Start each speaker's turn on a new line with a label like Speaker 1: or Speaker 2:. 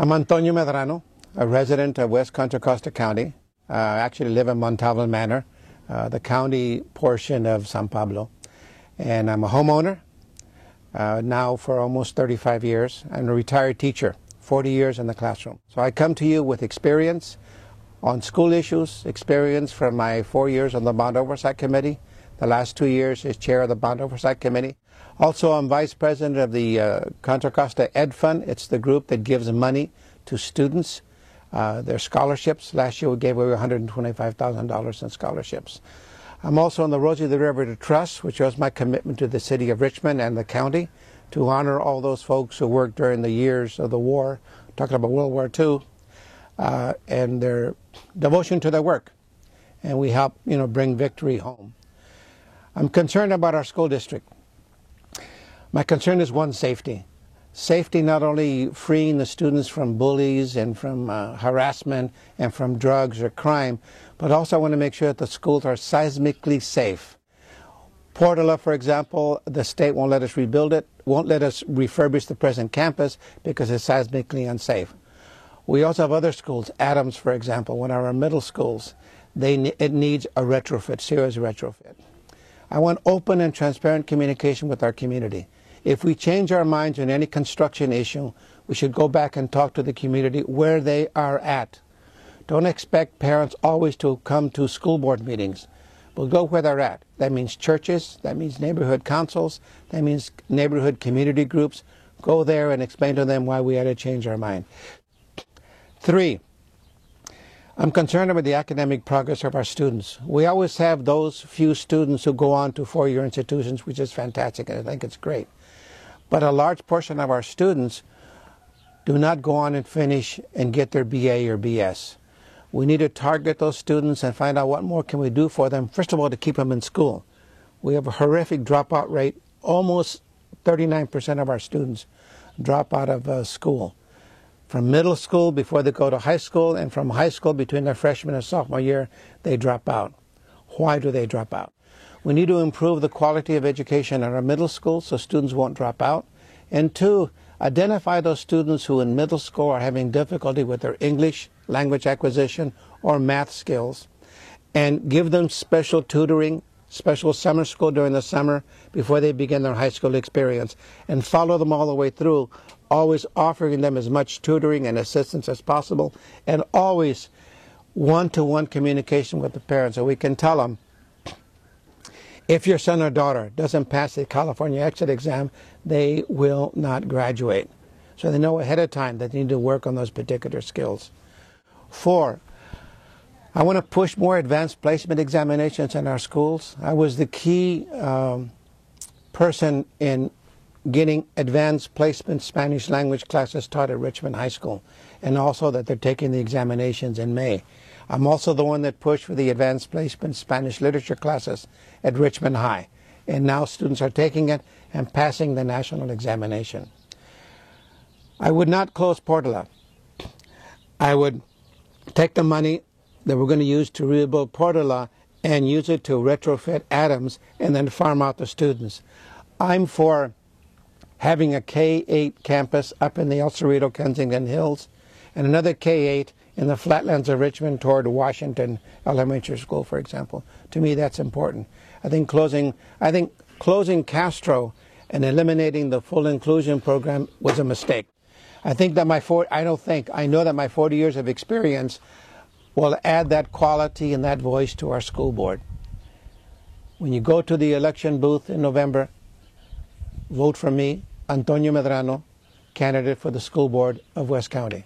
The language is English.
Speaker 1: I'm Antonio Medrano, a resident of West Contra Costa County. I actually live in Montalvan Manor, the county portion of San Pablo. And I'm a homeowner now for almost 35 years. I'm a retired teacher, 40 years in the classroom. So I come to you with experience on school issues, experience from my 4 years on the Bond Oversight Committee. The last 2 years as chair of the Bond Oversight Committee. Also, I'm vice president of the Contra Costa Ed Fund. It's the group that gives money to students, their scholarships. Last year we gave away $125,000 in scholarships. I'm also on the Rosie the River Trust, which was my commitment to the city of Richmond and the county to honor all those folks who worked during the years of the war, talking about World War II, and their devotion to their work. And we help, bring victory home. I'm concerned about our school district. My concern is one, safety. Safety, not only freeing the students from bullies and from harassment and from drugs or crime, but also I want to make sure that the schools are seismically safe. Portola, for example, the state won't let us rebuild it, won't let us refurbish the present campus because it's seismically unsafe. We also have other schools, Adams, for example, one of our middle schools. It needs a retrofit, serious retrofit. I want open and transparent communication with our community. If we change our minds on any construction issue, we should go back and talk to the community where they are at. Don't expect parents always to come to school board meetings. But go where they're at. That means churches, that means neighborhood councils, that means neighborhood community groups. Go there and explain to them why we had to change our mind. 3, I'm concerned about the academic progress of our students. We always have those few students who go on to four-year institutions, which is fantastic, and I think it's great. But a large portion of our students do not go on and finish and get their BA or BS. We need to target those students and find out what more can we do for them, first of all, to keep them in school. We have a horrific dropout rate. Almost 39% of our students drop out of school. From middle school before they go to high school, and from high school between their freshman and sophomore year, they drop out. Why do they drop out? We need to improve the quality of education in our middle school so students won't drop out. And 2, identify those students who in middle school are having difficulty with their English language acquisition or math skills and give them special tutoring, special summer school during the summer before they begin their high school experience, and follow them all the way through, always offering them as much tutoring and assistance as possible, and always one-to-one communication with the parents so we can tell them, if your son or daughter doesn't pass the California exit exam, they will not graduate. So they know ahead of time that they need to work on those particular skills. 4, I want to push more advanced placement examinations in our schools. I was the key person in getting advanced placement Spanish language classes taught at Richmond High School, and also that they're taking the examinations in May. I'm also the one that pushed for the advanced placement Spanish literature classes at Richmond High, and now students are taking it and passing the national examination. I would not close Portola. I would take the money that we're going to use to rebuild Portola and use it to retrofit Adams and then farm out the students. I'm for having a K-8 campus up in the El Cerrito, Kensington Hills, and another K-8 in the flatlands of Richmond toward Washington Elementary School, for example. To me, that's important. I think closing Castro and eliminating the full inclusion program was a mistake. I know that my 40 years of experience will add that quality and that voice to our school board. When you go to the election booth in November, vote for me, Antonio Medrano, candidate for the school board of West County.